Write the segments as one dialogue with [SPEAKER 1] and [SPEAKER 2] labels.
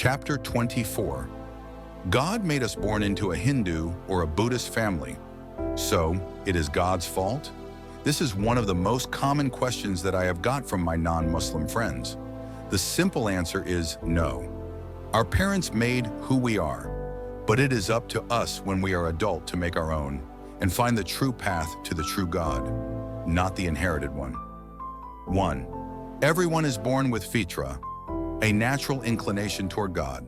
[SPEAKER 1] Chapter 24. God made us born into a Hindu or a Buddhist family. So, it is God's fault? This is one of the most common questions that I have got from my non-Muslim friends. The simple answer is no. Our parents made who we are, but it is up to us when we are adult to make our own and find the true path to the true God, not the inherited one. 1. Everyone is born with fitra, a natural inclination toward God.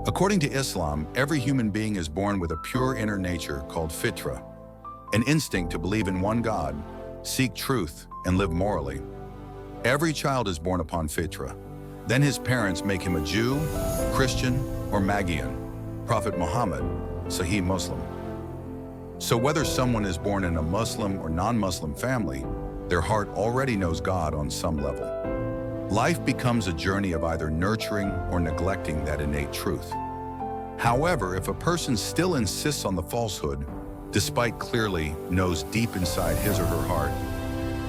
[SPEAKER 1] According to Islam, every human being is born with a pure inner nature called fitra, an instinct to believe in one God, seek truth, and live morally. Every child is born upon fitra. Then his parents make him a Jew, Christian, or Magian. Prophet Muhammad, Sahih Muslim. So whether someone is born in a Muslim or non-Muslim family, their heart already knows God on some level. Life becomes a journey of either nurturing or neglecting that innate truth. However, if a person still insists on the falsehood, despite clearly knows deep inside his or her heart,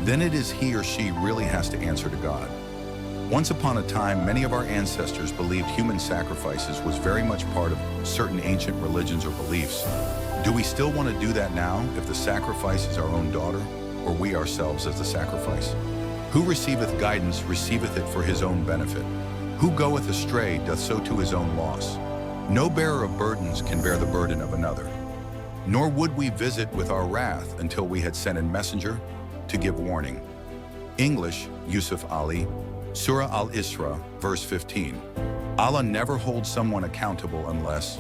[SPEAKER 1] then it is he or she really has to answer to God. Once upon a time, many of our ancestors believed human sacrifices was very much part of certain ancient religions or beliefs. Do we still want to do that now if the sacrifice is our own daughter, or we ourselves as the sacrifice? Who receiveth guidance receiveth it for his own benefit. Who goeth astray doth so to his own loss. No bearer of burdens can bear the burden of another. Nor would we visit with our wrath until we had sent a messenger to give warning. English, Yusuf Ali, Surah Al-Isra, verse 15. Allah never holds someone accountable unless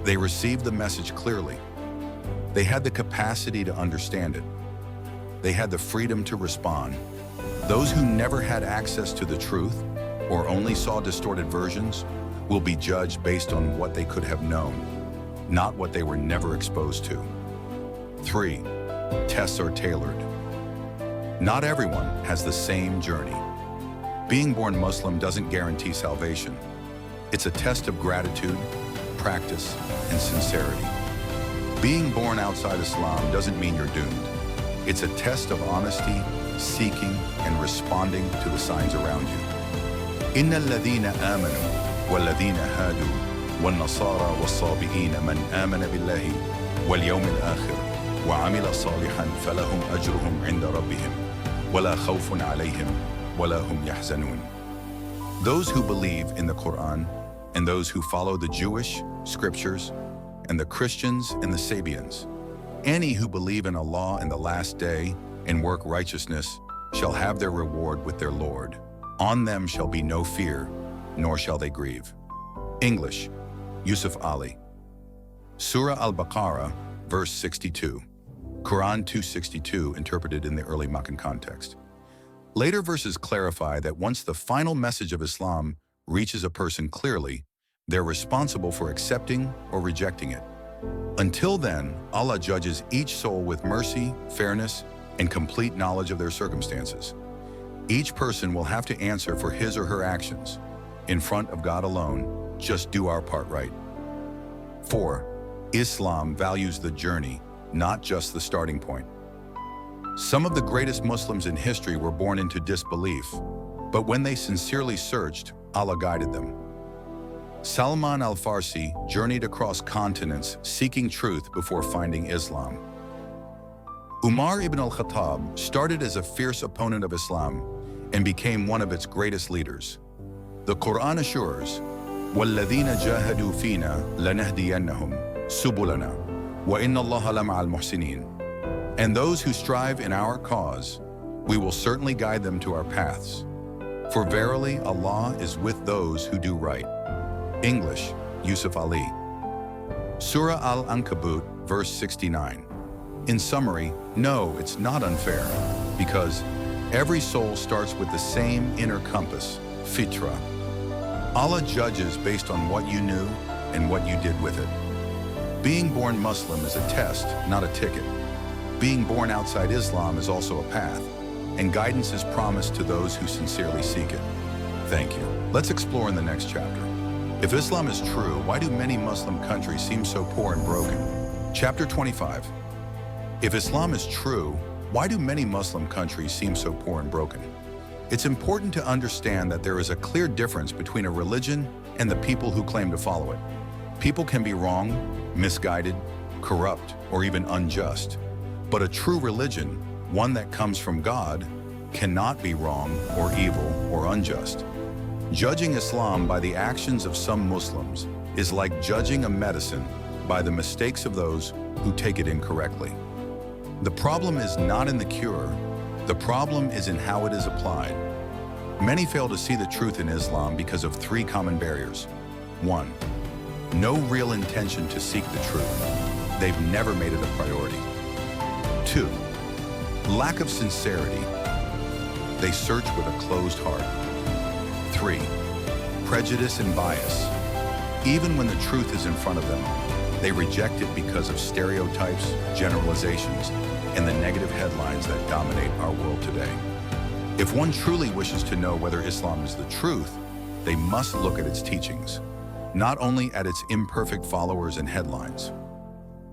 [SPEAKER 1] they received the message clearly. They had the capacity to understand it. They had the freedom to respond. Those who never had access to the truth or only saw distorted versions will be judged based on what they could have known, not what they were never exposed to. 3. Tests are tailored. Not everyone has the same journey. Being born Muslim doesn't guarantee salvation. It's a test of gratitude, practice, and sincerity. Being born outside Islam doesn't mean you're doomed. It's a test of honesty, seeking, and responding to the signs around you. إِنَّ الَّذِينَ آمَنُوا وَالَّذِينَ هَادُوا وَالنَّصَارَى وَالصَّابِئِينَ مَنْ آمَنَ بِاللَّهِ وَالْيَوْمِ الْآخِرِ وَعَمِلَ صَالِحًا فَلَهُمْ أَجْرُهُمْ عِنْدَ رَبِّهِمْ وَلَا خَوْفٌ عَلَيْهِمْ وَلَا هُمْ يَحْزَنُونَ. Those who believe in the Quran and those who follow the Jewish scriptures and the Christians and the Sabians, any who believe in Allah and the last day and work righteousness shall have their reward with their Lord. On them shall be no fear, nor shall they grieve. English, Yusuf Ali. Surah Al-Baqarah, verse 62. Quran 262, interpreted in the early Meccan context. Later verses clarify that once the final message of Islam reaches a person clearly, they're responsible for accepting or rejecting it. Until then, Allah judges each soul with mercy, fairness, and complete knowledge of their circumstances. Each person will have to answer for his or her actions. In front of God alone, just do our part right. 4. Islam values the journey, not just the starting point. Some of the greatest Muslims in history were born into disbelief, but when they sincerely searched, Allah guided them. Salman al-Farsi journeyed across continents seeking truth before finding Islam. Umar ibn al-Khattab started as a fierce opponent of Islam and became one of its greatest leaders. The Quran assures, وَالَّذِينَ جَاهَدُوا فِينَا لَنَهْدِيَنَّهُمْ سُبُلَنَا وَإِنَّ اللَّهَ لَمَعَ الْمُحْسِنِينَ. And those who strive in our cause, we will certainly guide them to our paths. For verily Allah is with those who do right. English, Yusuf Ali. Surah Al-Ankabut, verse 69. In summary, no, it's not unfair, because every soul starts with the same inner compass, fitra. Allah judges based on what you knew and what you did with it. Being born Muslim is a test, not a ticket. Being born outside Islam is also a path, and guidance is promised to those who sincerely seek it. Thank you. Let's explore in the next chapter. If Islam is true, why do many Muslim countries seem so poor and broken? Chapter 25. If Islam is true, why do many Muslim countries seem so poor and broken? It's important to understand that there is a clear difference between a religion and the people who claim to follow it. People can be wrong, misguided, corrupt, or even unjust. But a true religion, one that comes from God, cannot be wrong or evil or unjust. Judging Islam by the actions of some Muslims is like judging a medicine by the mistakes of those who take it incorrectly. The problem is not in the cure. The problem is in how it is applied. Many fail to see the truth in Islam because of three common barriers. 1. No real intention to seek the truth. They've never made it a priority. 2. Lack of sincerity. They search with a closed heart. 3. Prejudice and bias. Even when the truth is in front of them, they reject it because of stereotypes, generalizations, and the negative headlines that dominate our world today. If one truly wishes to know whether Islam is the truth, they must look at its teachings, not only at its imperfect followers and headlines.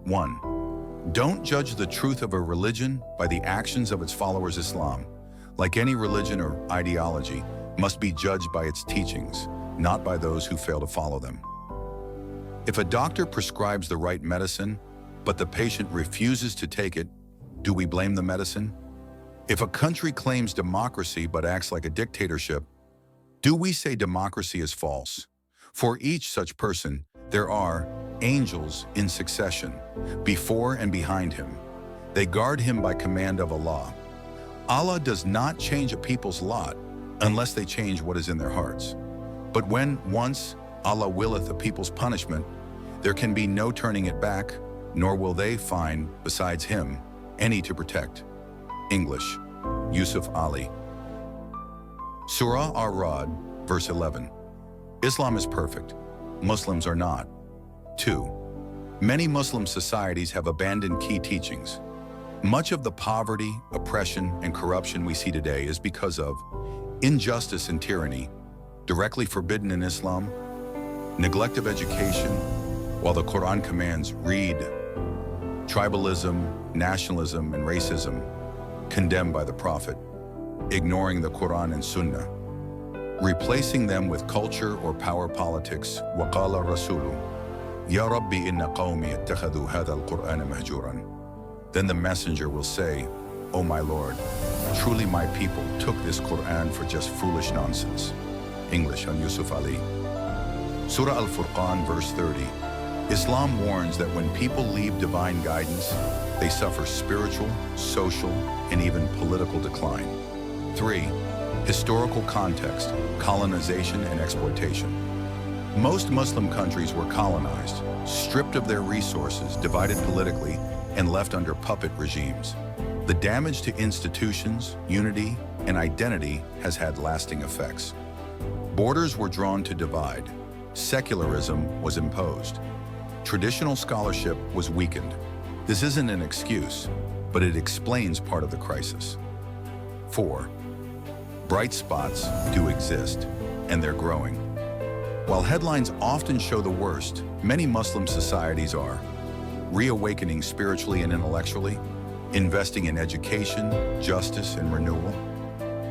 [SPEAKER 1] 1. Don't judge the truth of a religion by the actions of its followers. Islam, like any religion or ideology, must be judged by its teachings, not by those who fail to follow them. If a doctor prescribes the right medicine, but the patient refuses to take it, do we blame the medicine? If a country claims democracy but acts like a dictatorship, do we say democracy is false? For each such person, there are angels in succession, before and behind him. They guard him by command of Allah. Allah does not change a people's lot unless they change what is in their hearts. But when once Allah willeth a people's punishment, there can be no turning it back, nor will they find, besides him, any to protect. English, Yusuf Ali. Surah Ar-Ra'd, verse 11. Islam is perfect. Muslims are not. 2. Many Muslim societies have abandoned key teachings. Much of the poverty, oppression, and corruption we see today is because of injustice and tyranny, directly forbidden in Islam, neglect of education, while the Quran commands read, tribalism, nationalism, and racism, condemned by the Prophet, ignoring the Quran and Sunnah, replacing them with culture or power politics. وَقَالَ الرَّسُولُ يَا رَبِّ إِنَّ قَوْمِي اتَّخَذُوا هَذَا الْقُرْآنَ مَهْجُورًا. Then the messenger will say, "O my Lord, truly my people took this Quran for just foolish nonsense." English on Yusuf Ali. Surah Al-Furqan, verse 30. Islam warns that when people leave divine guidance, they suffer spiritual, social, and even political decline. 3. Historical context, colonization and exploitation. Most Muslim countries were colonized, stripped of their resources, divided politically, and left under puppet regimes. The damage to institutions, unity, and identity has had lasting effects. Borders were drawn to divide. Secularism was imposed. Traditional scholarship was weakened. This isn't an excuse, but it explains part of the crisis. 4. Bright spots do exist, and they're growing. While headlines often show the worst, many Muslim societies are reawakening spiritually and intellectually, investing in education, justice, and renewal,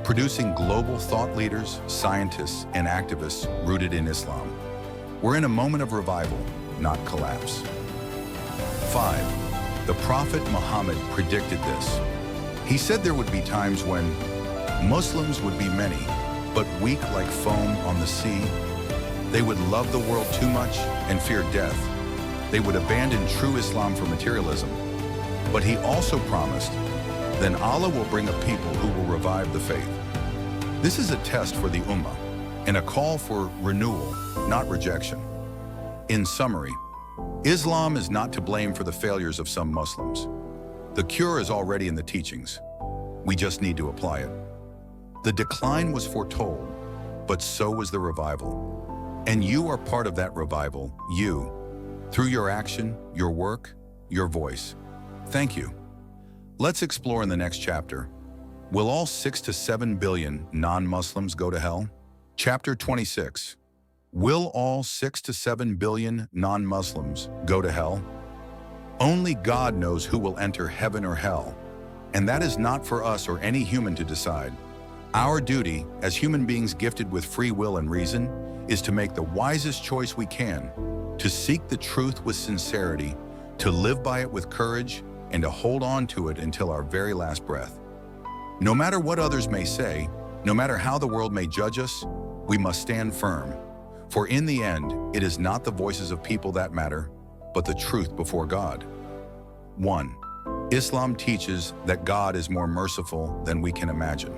[SPEAKER 1] producing global thought leaders, scientists, and activists rooted in Islam. We're in a moment of revival, not collapse. 5. The Prophet Muhammad predicted this. He said there would be times when Muslims would be many, but weak like foam on the sea. They would love the world too much and fear death. They would abandon true Islam for materialism. But he also promised, then Allah will bring a people who will revive the faith. This is a test for the Ummah and a call for renewal, not rejection. In summary, Islam is not to blame for the failures of some Muslims. The cure is already in the teachings. We just need to apply it. The decline was foretold, but so was the revival. And you are part of that revival, through your action, your work, your voice. Thank you. Let's explore in the next chapter. Will all 6 to 7 billion non-Muslims go to hell? Chapter 26. Will all 6 to 7 billion non-Muslims go to hell? Only God knows who will enter heaven or hell, and that is not for us or any human to decide. Our duty, as human beings gifted with free will and reason, is to make the wisest choice we can, to seek the truth with sincerity, to live by it with courage, and to hold on to it until our very last breath. No matter what others may say, no matter how the world may judge us, we must stand firm. For in the end, it is not the voices of people that matter, but the truth before God. 1. Islam teaches that God is more merciful than we can imagine.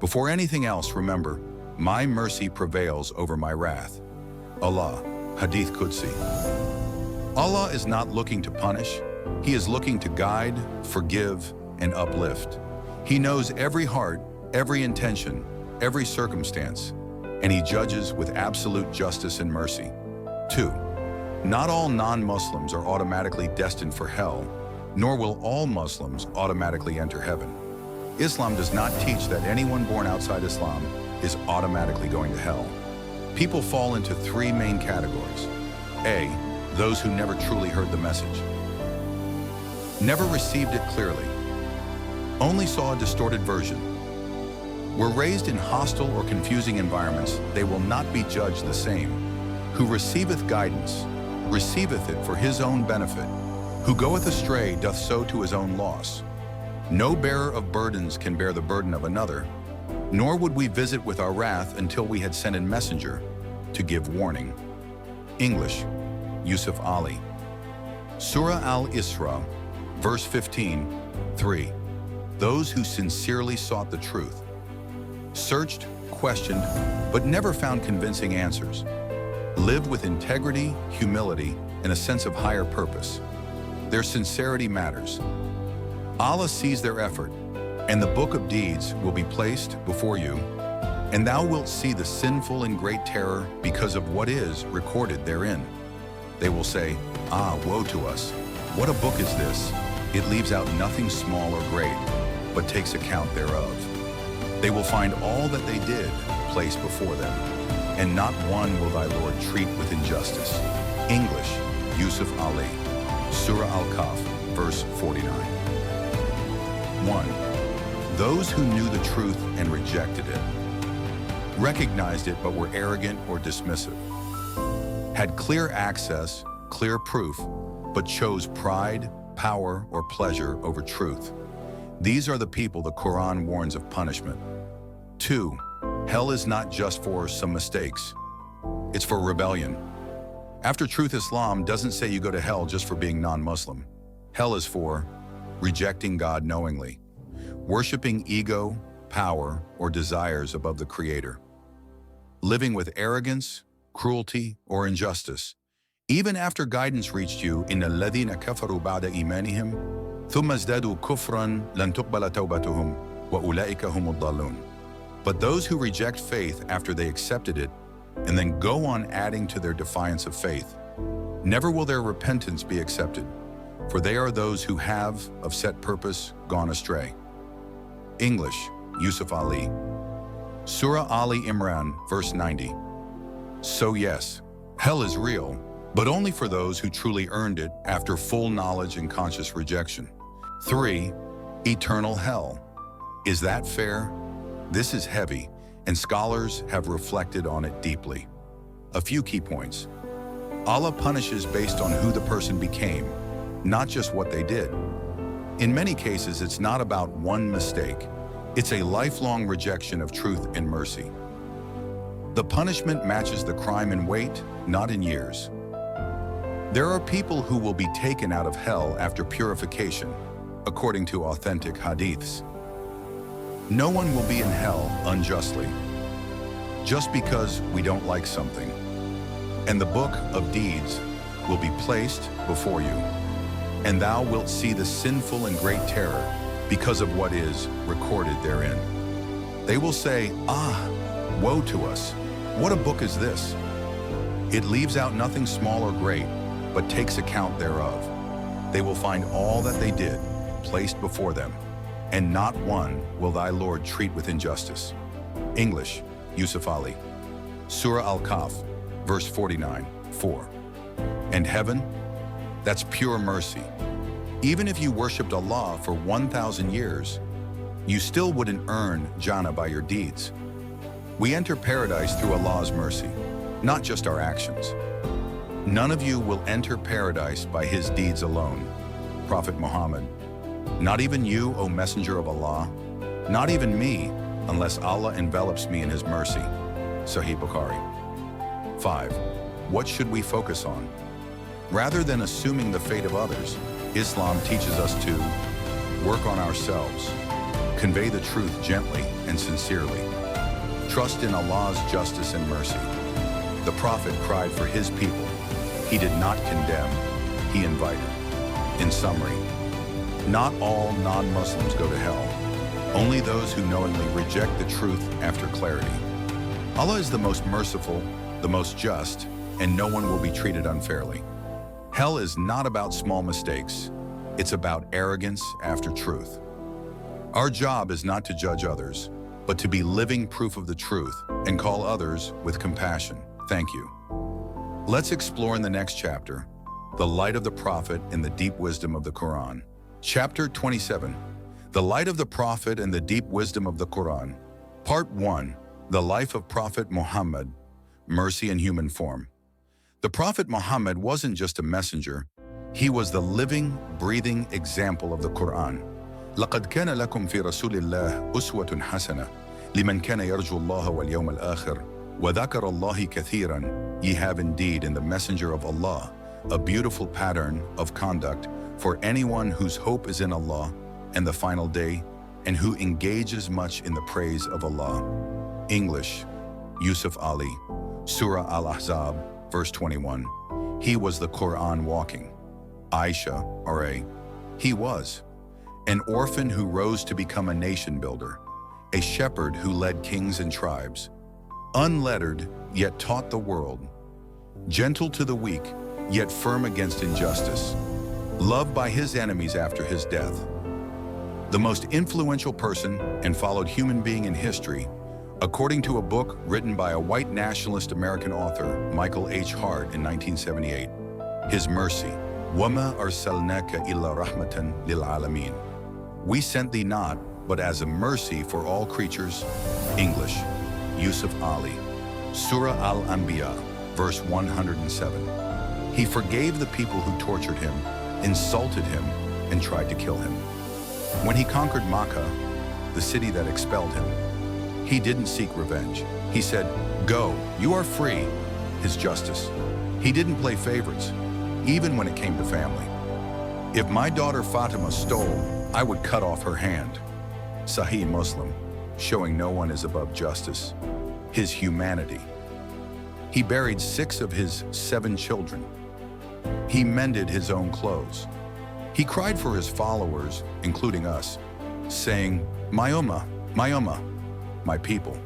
[SPEAKER 1] Before anything else, remember, my mercy prevails over my wrath. Allah, Hadith Qudsi. Allah is not looking to punish. He is looking to guide, forgive, and uplift. He knows every heart, every intention, every circumstance, and He judges with absolute justice and mercy. 2. Not all non-Muslims are automatically destined for hell, nor will all Muslims automatically enter heaven. Islam does not teach that anyone born outside Islam is automatically going to hell. People fall into 3 main categories. A. Those who never truly heard the message. Never received it clearly. Only saw a distorted version. Were raised in hostile or confusing environments, they will not be judged the same. Who receiveth guidance, receiveth it for his own benefit. Who goeth astray doth so to his own loss. No bearer of burdens can bear the burden of another, nor would we visit with our wrath until we had sent a messenger to give warning. English, Yusuf Ali. Surah Al-Isra, verse 15, 3. Those who sincerely sought the truth, searched, questioned, but never found convincing answers, lived with integrity, humility, and a sense of higher purpose. Their sincerity matters. Allah sees their effort, and the book of deeds will be placed before you, and thou wilt see the sinful in great terror because of what is recorded therein. They will say, "Ah, woe to us! What a book is this! It leaves out nothing small or great, but takes account thereof." They will find all that they did placed before them, and not one will thy Lord treat with injustice. English, Yusuf Ali. Surah Al-Kahf, verse 49. 1. Those who knew the truth and rejected it, recognized it but were arrogant or dismissive, had clear access, clear proof, but chose pride, power, or pleasure over truth. These are the people the Quran warns of punishment. 2. Hell is not just for some mistakes. It's for rebellion. After Truth Islam doesn't say you go to hell just for being non-Muslim. Hell is for rejecting God knowingly, worshiping ego, power, or desires above the Creator, living with arrogance, cruelty, or injustice. Even after guidance reached you, إِنَّ الَّذِينَ كَفَرُوا بَعْدَ إِيمَانِهِمْ ثُمَّ ازْدَادُوا كُفْرًا لَنْ تُقْبَلَ تَوْبَتُهُمْ وَأُولَئِكَ هُمُ الضَّالُّونَ. But those who reject faith after they accepted it and then go on adding to their defiance of faith, never will their repentance be accepted, for they are those who have, of set purpose, gone astray. English, Yusuf Ali. Surah Ali Imran, verse 90. So yes, hell is real, but only for those who truly earned it after full knowledge and conscious rejection. 3. Eternal hell. Is that fair? This is heavy, and scholars have reflected on it deeply. A few key points. Allah punishes based on who the person became, not just what they did. In many cases, it's not about one mistake. It's a lifelong rejection of truth and mercy. The punishment matches the crime in weight, not in years. There are people who will be taken out of hell after purification, according to authentic hadiths. No one will be in hell unjustly, just because we don't like something. And the book of deeds will be placed before you, and thou wilt see the sinful in great terror because of what is recorded therein. They will say, "Ah, woe to us! What a book is this! It leaves out nothing small or great, but takes account thereof." They will find all that they did placed before them, and not one will thy Lord treat with injustice. English, Yusuf Ali. Surah Al-Kahf, verse 49, 4. And heaven? That's pure mercy. Even if you worshipped Allah for 1,000 years, you still wouldn't earn Jannah by your deeds. We enter paradise through Allah's mercy. not just our actions. None of you will enter paradise by his deeds alone. Prophet Muhammad. Not even you, O Messenger of Allah. Not even me, unless Allah envelops me in his mercy. Sahih Bukhari. 5. What should we focus on? Rather than assuming the fate of others, Islam teaches us to work on ourselves, convey the truth gently and sincerely, trust in Allah's justice and mercy. The Prophet cried for his people. He did not condemn, he invited. In summary, not all non-Muslims go to hell, only those who knowingly reject the truth after clarity. Allah is the most merciful, the most just, and no one will be treated unfairly. Hell is not about small mistakes. It's about arrogance after truth. Our job is not to judge others, but to be living proof of the truth and call others with compassion. Thank you. Let's explore in the next chapter, the light of the Prophet and the deep wisdom of the Quran. Chapter 27, the light of the Prophet and the deep wisdom of the Quran. Part 1, the life of Prophet Muhammad, mercy in human form. The Prophet Muhammad wasn't just a messenger, he was the living, breathing example of the Quran. لقد كان لكم في رسول الله أسوة حسنة لمن كان يرجو الله واليوم الآخر وذكر الله كثيرا. Ye have indeed in the messenger of Allah a beautiful pattern of conduct for anyone whose hope is in Allah and the final day, and who engages much in the praise of Allah. English, Yusuf Ali, Surah Al-Ahzab, verse 21. He was the Quran walking. Aisha, R.A. He was an orphan who rose to become a nation builder, a shepherd who led kings and tribes, unlettered yet taught the world, gentle to the weak yet firm against injustice, loved by his enemies after his death. The most influential person and followed human being in history, according to a book written by a white nationalist American author, Michael H. Hart, in 1978. His mercy. وَمَا أَرْسَلْنَاكَ إِلَّا رَحْمَةً لِلْعَالَمِينَ. We sent thee not, but as a mercy for all creatures. English, Yusuf Ali, Surah Al-Anbiya, verse 107. He forgave the people who tortured him, insulted him, and tried to kill him. When he conquered Makkah, the city that expelled him, he didn't seek revenge. He said, "Go, you are free," his justice. He didn't play favorites, even when it came to family. If my daughter Fatima stole, I would cut off her hand. Sahih Muslim, showing no one is above justice. His humanity. He buried 6 of his 7 children. He mended his own clothes. He cried for his followers, including us, saying, "My ummah, my ummah, my people."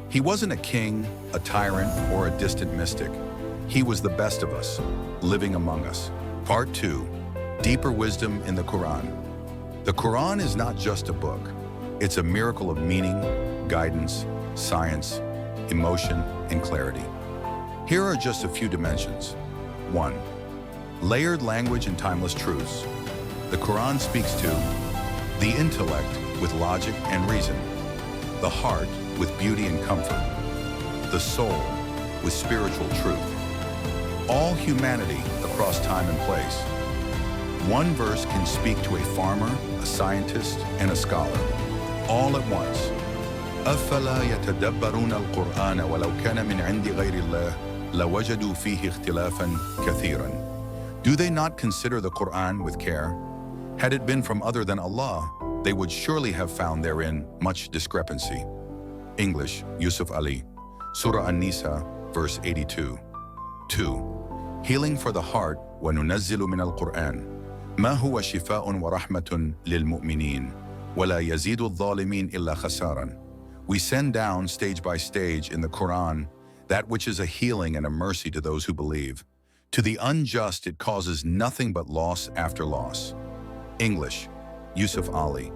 [SPEAKER 1] He wasn't a king, a tyrant, or a distant mystic. He was the best of us, living among us. Part 2, deeper wisdom in the Quran. The Quran is not just a book. It's a miracle of meaning, guidance, science, emotion, and clarity. Here are just a few dimensions. 1. Layered language and timeless truths. The Quran speaks to the intellect with logic and reason, the heart with beauty and comfort, the soul with spiritual truth, all humanity across time and place. One verse can speak to a farmer, a scientist, and a scholar, all at once. أَفَلَا يَتَدَبَّرُونَ الْقُرْآنَ وَلَوْ كَانَ مِنْ عِنْدِ غَيْرِ اللَّهِ لَوَجَدُوا فِيهِ اخْتِلَافًا كَثِيرًا. Do they not consider the Quran with care? Had it been from other than Allah, they would surely have found therein much discrepancy. English, Yusuf Ali, Surah An-Nisa, verse 82. 2. Healing for the heart. وَنُنَزِّلُ مِنَ الْقُرْآنِ مَا هُوَ شِفَاءٌ وَرَحْمَةٌ لِلْمُؤْمِنِينَ وَلَا يَزِيدُ الظَّالِمِينَ إِلَّا خَسَارًا. We send down, stage by stage, in the Quran, that which is a healing and a mercy to those who believe. To the unjust it causes nothing but loss after loss. English, Yusuf Ali,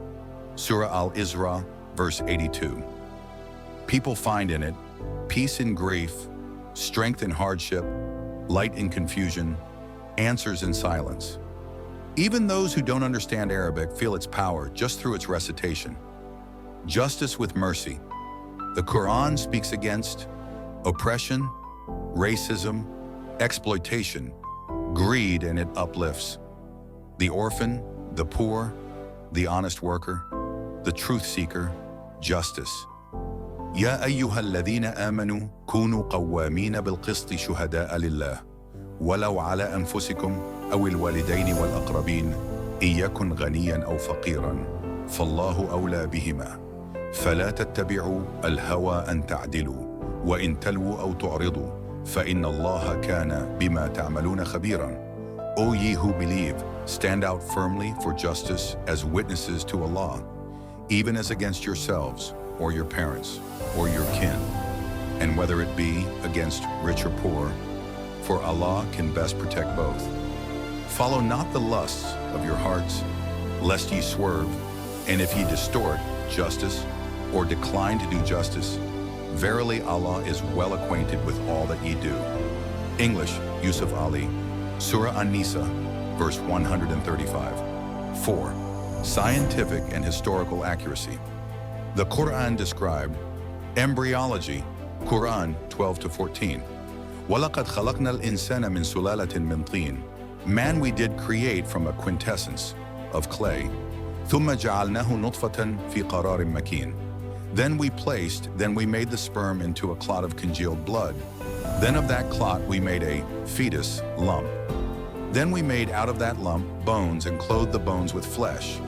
[SPEAKER 1] Surah Al-Isra, verse 82. People find in it peace in grief, strength in hardship, light in confusion, answers in silence. Even those who don't understand Arabic feel its power just through its recitation. Justice with mercy. The Quran speaks against oppression, racism, exploitation, greed, and it uplifts the orphan, the poor, the honest worker, the truth seeker, justice. يا أيها الذين آمنوا كونوا قوامين بالقسط شهداء لله ولو على أنفسكم أو الوالدين والأقربين إن يكن غنيا أو فقيرا فالله أولى بهما فلا تتبعوا الهوى أن تعدلوا وإن تلووا أو تعرضوا فإن الله كان بما تعملون خبيرا. O ye who believe, stand out firmly for justice as witnesses to Allah, even as against yourselves or your parents or your kin, and whether it be against rich or poor, for Allah can best protect both. Follow not the lusts of your hearts, lest ye swerve, and if ye distort justice or decline to do justice, verily Allah is well acquainted with all that ye do. English, Yusuf Ali, Surah An-Nisa, verse 135. 4. Scientific and historical accuracy. The Quran described embryology, Quran 12-14. وَلَقَدْ خَلَقْنَا الْإِنسَانَ مِنْ سُلَالَةٍ مِنْ طِينٍ. Man we did create from a quintessence of clay. ثُمَّ جَعَلْنَاهُ نُطْفَةً فِي قَرَارٍ مَكِينٍ. Then we made the sperm into a clot of congealed blood. Then of that clot we made a fetus lump. Then we made out of that lump bones and clothed the bones with flesh.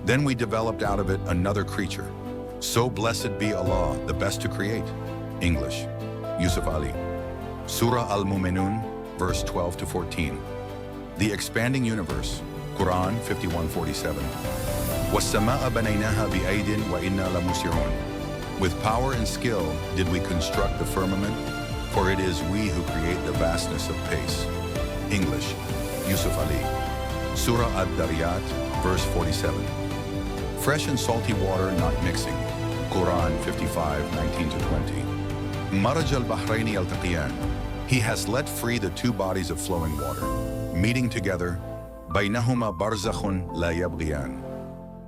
[SPEAKER 1] Then we developed out of it another creature. So blessed be Allah, the best to create. English, Yusuf Ali. Surah Al-Mu'minun, verse 12-14. The expanding universe, Quran 51:47. وَالسَّمَاءَ بَنَيْنَاهَا بِأَيْدٍ وَإِنَّا لَمُوسِعُونَ. With power and skill did we construct the firmament, for it is we who create the vastness of space. English, Yusuf Ali. Surah Ad-Dariyat, verse 47. Fresh and salty water not mixing. Quran 55:19-20. Maraj al-Bahraini al-Taqiyan. He has let free the two bodies of flowing water, meeting together. Baynahuma barzakhun la yabghiyan.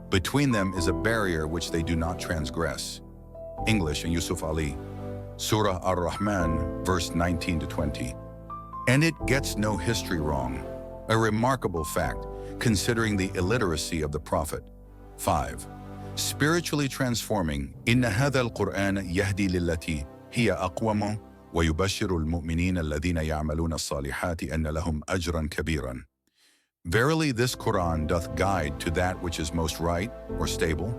[SPEAKER 1] Between them is a barrier which they do not transgress. English and Yusuf Ali. Surah Ar-Rahman, verse 19-20. And it gets no history wrong. A remarkable fact, considering the illiteracy of the Prophet. 5. Spiritually transforming. Inna hadha al-Qur'an yahdi lillati hiya aqwamu wa yubashiru al-mu'minina alladhina ya'maluna as-salihati anna lahum ajran kabiran. Verily this Quran doth guide to that which is most right or stable,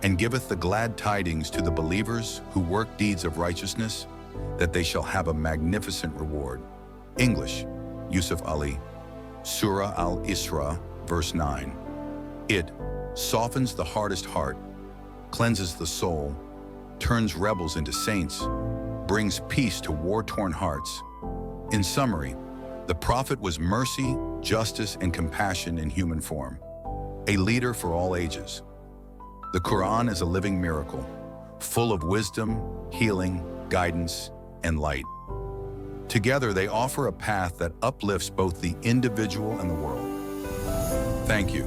[SPEAKER 1] and giveth the glad tidings to the believers who work deeds of righteousness, that they shall have a magnificent reward. English, Yusuf Ali. Surah Al-Isra, verse 9. It softens the hardest heart, cleanses the soul, turns rebels into saints, brings peace to war-torn hearts. In summary, the Prophet was mercy, justice, and compassion in human form, a leader for all ages. The Quran is a living miracle, full of wisdom, healing, guidance, and light. Together, they offer a path that uplifts both the individual and the world. Thank you.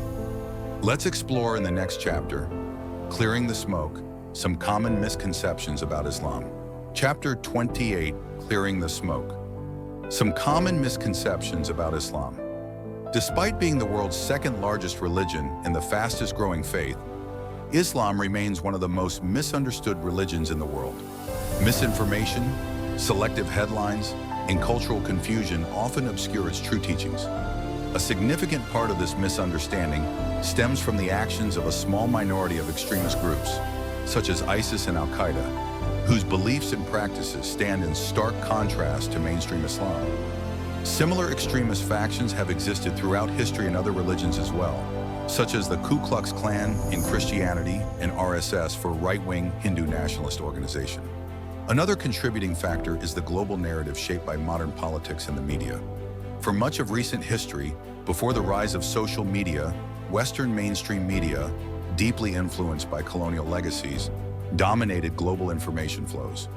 [SPEAKER 1] Let's explore in the next chapter, Clearing the Smoke, some common misconceptions about Islam. Chapter 28, Clearing the Smoke. Some common misconceptions about Islam. Despite being the world's second largest religion and the fastest growing faith, Islam remains one of the most misunderstood religions in the world. Misinformation, selective headlines, and cultural confusion often obscure its true teachings. A significant part of this misunderstanding stems from the actions of a small minority of extremist groups, such as ISIS and Al-Qaeda, whose beliefs and practices stand in stark contrast to mainstream Islam. Similar extremist factions have existed throughout history in other religions as well, such as the Ku Klux Klan in Christianity and RSS for right-wing Hindu nationalist organization. Another contributing factor is the global narrative shaped by modern politics and the media. For much of recent history, before the rise of social media, Western mainstream media, deeply influenced by colonial legacies, dominated global information flows.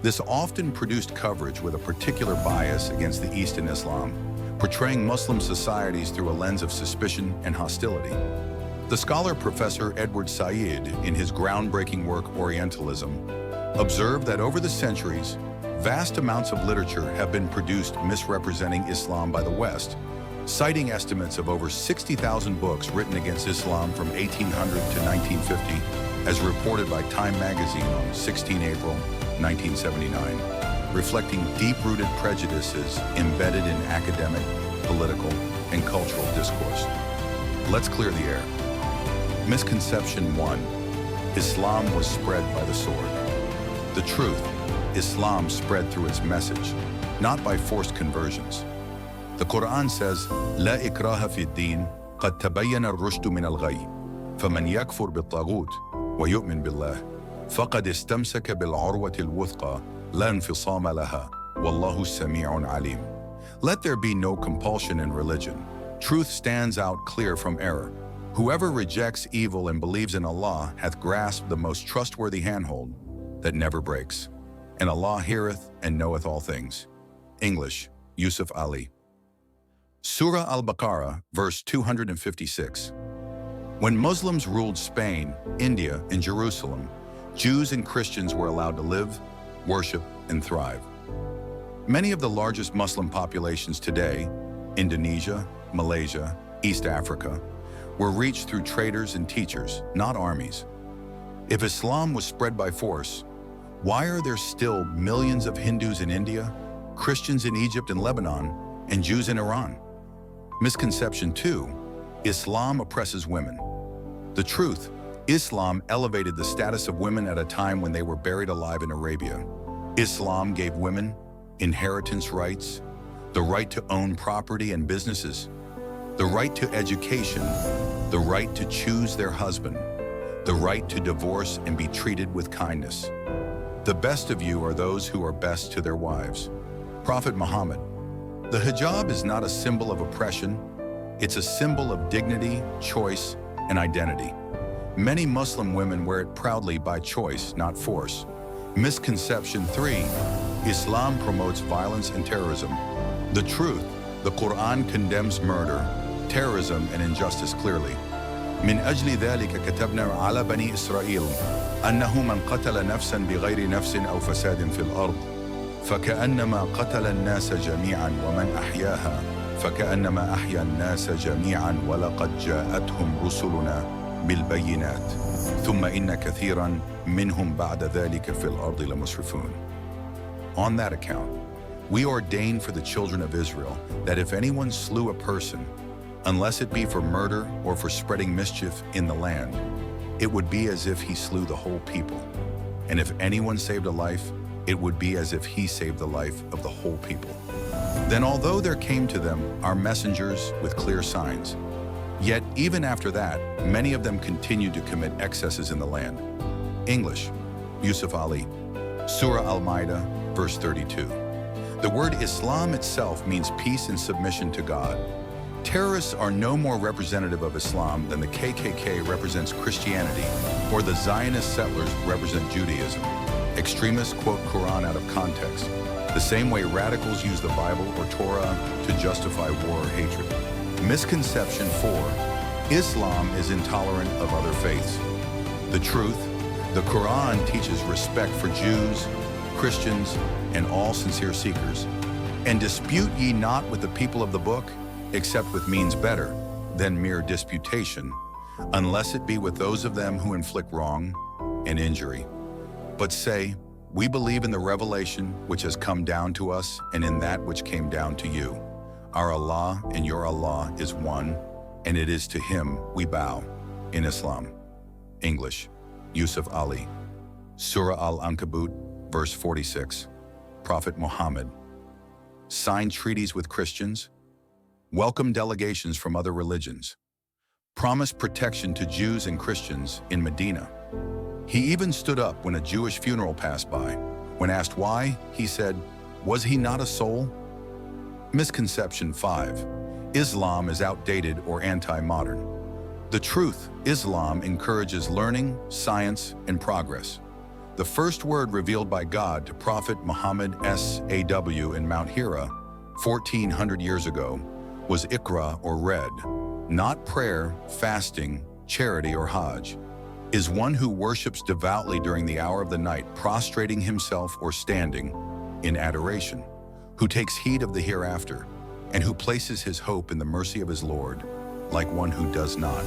[SPEAKER 1] This often produced coverage with a particular bias against the East and Islam, portraying Muslim societies through a lens of suspicion and hostility. The scholar Professor Edward Said, in his groundbreaking work Orientalism, observed that over the centuries, Vast amounts of literature have been produced misrepresenting Islam by the West, citing estimates of over 60,000 books written against Islam from 1800 to 1950, as reported by Time magazine on 16 April 1979, reflecting deep-rooted prejudices embedded in academic, political, and cultural discourse. Let's clear the air. Misconception 1. Islam was spread by the sword. The truth, Islam spread through its message, not by forced conversions. The Quran says, لا إكراه في الدين قد تبين الرشد من الغي فمن يكفر بالطاغوت ويؤمن بالله فقد استمسك بالعروة الوثقى لا انفصام لها والله سميع عليم. Let there be no compulsion in religion. Truth stands out clear from error. Whoever rejects evil and believes in Allah hath grasped the most trustworthy handhold that never breaks. And Allah heareth and knoweth all things. English, Yusuf Ali. Surah Al-Baqarah, verse 256. When Muslims ruled Spain, India, and Jerusalem, Jews and Christians were allowed to live, worship, and thrive. Many of the largest Muslim populations today, Indonesia, Malaysia, East Africa, were reached through traders and teachers, not armies. If Islam was spread by force, why are there still millions of Hindus in India, Christians in Egypt and Lebanon, and Jews in Iran? Misconception 2. Islam oppresses women. The truth, Islam elevated the status of women at a time when they were buried alive in Arabia. Islam gave women inheritance rights, the right to own property and businesses, the right to education, the right to choose their husband, the right to divorce and be treated with kindness. The best of you are those who are best to their wives. Prophet Muhammad. The hijab is not a symbol of oppression, it's a symbol of dignity, choice, and identity. Many Muslim women wear it proudly by choice, not force. Misconception 3. Islam promotes violence and terrorism. The truth, the Quran condemns murder, terrorism, and injustice clearly. من أجل ذلك كتبنا على بني إسرائيل أنه من قتل نفسا بغير نفس أو فساد في الأرض فكأنما قتل الناس جميعا ومن أحياها فكأنما أحيا الناس جميعا ولقد جاءتهم رسلنا بالبينات ثم إن كثيرا منهم بعد ذلك في الأرض لمسرفون. On that account, we ordain for the children of Israel that if anyone slew a person, unless it be for murder or for spreading mischief in the land, it would be as if he slew the whole people. And if anyone saved a life, it would be as if he saved the life of the whole people. Then although there came to them our messengers with clear signs, yet even after that, many of them continued to commit excesses in the land. English, Yusuf Ali. Surah Al-Ma'idah, verse 32. The word Islam itself means peace and submission to God. Terrorists are no more representative of Islam than the KKK represents Christianity or the Zionist settlers represent Judaism. Extremists quote Quran out of context, the same way radicals use the Bible or Torah to justify war or hatred. Misconception 4. Islam is intolerant of other faiths. The truth, the Quran teaches respect for Jews, Christians, and all sincere seekers. And dispute ye not with the people of the book, except with means better than mere disputation, unless it be with those of them who inflict wrong and injury. But say, we believe in the revelation which has come down to us and in that which came down to you. Our Allah and your Allah is one, and it is to Him we bow in Islam. English, Yusuf Ali. Surah Al-Ankabut, verse 46. Prophet Muhammad. Sign treaties with Christians. Welcome delegations from other religions. Promise protection to Jews and Christians in Medina. He even stood up when a Jewish funeral passed by. When asked why, he said, "Was he not a soul?" Misconception 5. Islam is outdated or anti-modern. The truth, Islam encourages learning, science, and progress. The first word revealed by God to Prophet Muhammad SAW in Mount Hira, 1400 years ago, was Iqra or read, not prayer, fasting, charity, or Hajj. Is one who worships devoutly during the hour of the night, prostrating himself or standing, in adoration, who takes heed of the hereafter, and who places his hope in the mercy of his Lord, like one who does not.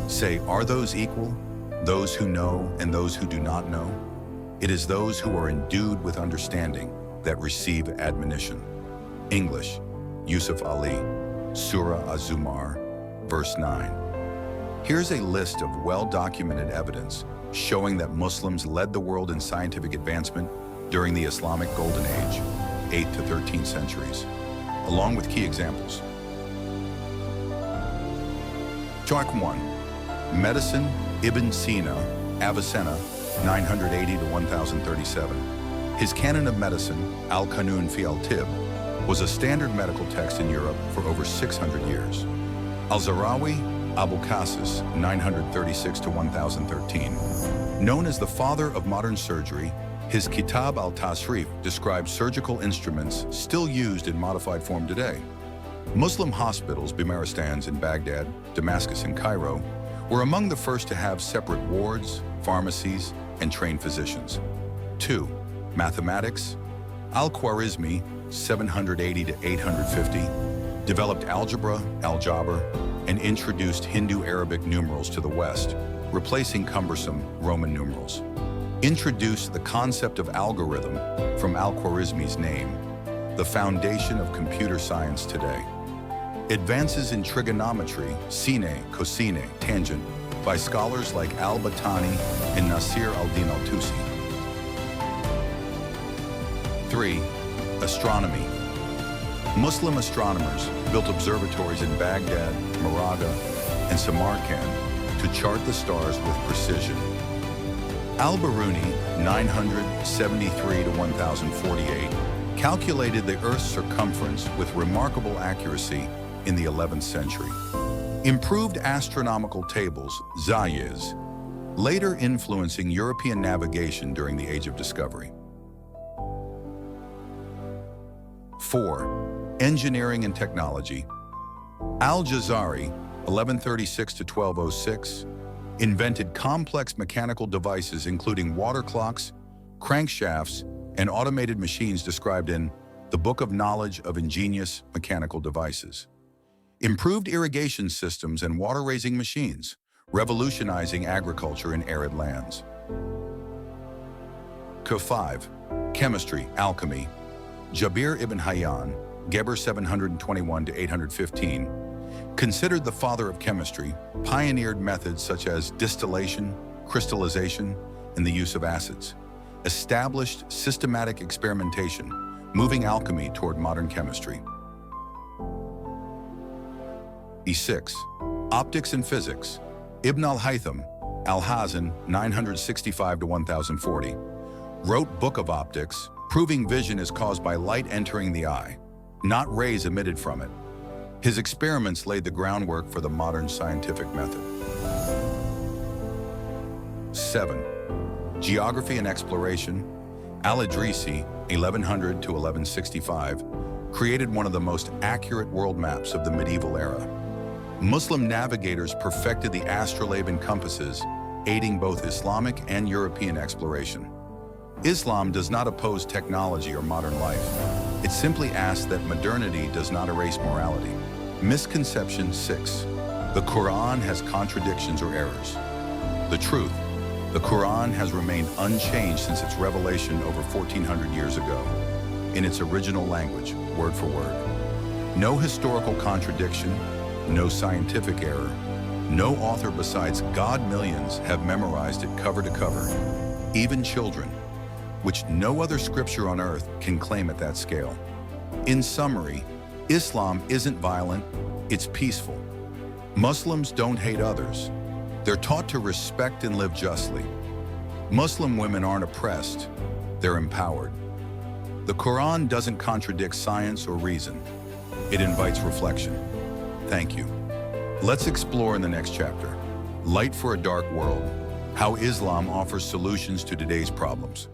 [SPEAKER 1] Say, are those equal, those who know and those who do not know? It is those who are endued with understanding that receive admonition. English, Yusuf Ali, Surah Az-Zumar, verse 9. Here's a list of well-documented evidence showing that Muslims led the world in scientific advancement during the Islamic Golden Age, 8th to 13th centuries, along with key examples. Chart 1. Medicine, Ibn Sina, Avicenna, 980 to 1037. His Canon of Medicine, Al-Qanun fi al-Tib, was a standard medical text in Europe for over 600 years. Al-Zarawi, Abu Qasis, 936 to 1013. Known as the father of modern surgery, his Kitab al-Tasrif describes surgical instruments still used in modified form today. Muslim hospitals, Bimaristans in Baghdad, Damascus and Cairo, were among the first to have separate wards, pharmacies, and trained physicians. 2. Mathematics. Al-Khwarizmi, 780 to 850, developed algebra, al-Jabr, and introduced Hindu-Arabic numerals to the West, replacing cumbersome Roman numerals. Introduced the concept of algorithm from Al-Khwarizmi's name, the foundation of computer science today. Advances in trigonometry, sine, cosine, tangent, by scholars like al-Battani and Nasir al-Din al-Tusi. 3. Astronomy. Muslim astronomers built observatories in Baghdad, Maragha, and Samarkand to chart the stars with precision. Al-Biruni, 973 to 1048, calculated the Earth's circumference with remarkable accuracy in the 11th century. Improved astronomical tables, zayas, later influencing European navigation during the Age of Discovery. 4. Engineering and technology. Al-Jazari, 1136 to 1206, invented complex mechanical devices including water clocks, crankshafts, and automated machines described in The Book of Knowledge of Ingenious Mechanical Devices. Improved irrigation systems and water-raising machines, revolutionizing agriculture in arid lands. 5. Chemistry, alchemy. Jabir ibn Hayyan, Geber 721 to 815, considered the father of chemistry, pioneered methods such as distillation, crystallization, and the use of acids, established systematic experimentation, moving alchemy toward modern chemistry. 6. Optics and physics. Ibn al-Haytham, Al-Hazan, 965 to 1040, wrote Book of Optics, proving vision is caused by light entering the eye, not rays emitted from it. His experiments laid the groundwork for the modern scientific method. 7. Geography and exploration. Al-Idrisi, 1100 to 1165, created one of the most accurate world maps of the medieval era. Muslim navigators perfected the astrolabe and compasses, aiding both Islamic and European exploration. Islam does not oppose technology or modern life. It simply asks that modernity does not erase morality. Misconception 6. The Quran has contradictions or errors. The truth. The Quran has remained unchanged since its revelation over 1400 years ago, in its original language, word for word. No historical contradiction, no scientific error, no author besides God millions have memorized it cover to cover, even children, which no other scripture on earth can claim at that scale. In summary, Islam isn't violent, it's peaceful. Muslims don't hate others. They're taught to respect and live justly. Muslim women aren't oppressed, they're empowered. The Quran doesn't contradict science or reason. It invites reflection. Thank you. Let's explore in the next chapter, Light for a Dark World, how Islam offers solutions to today's problems.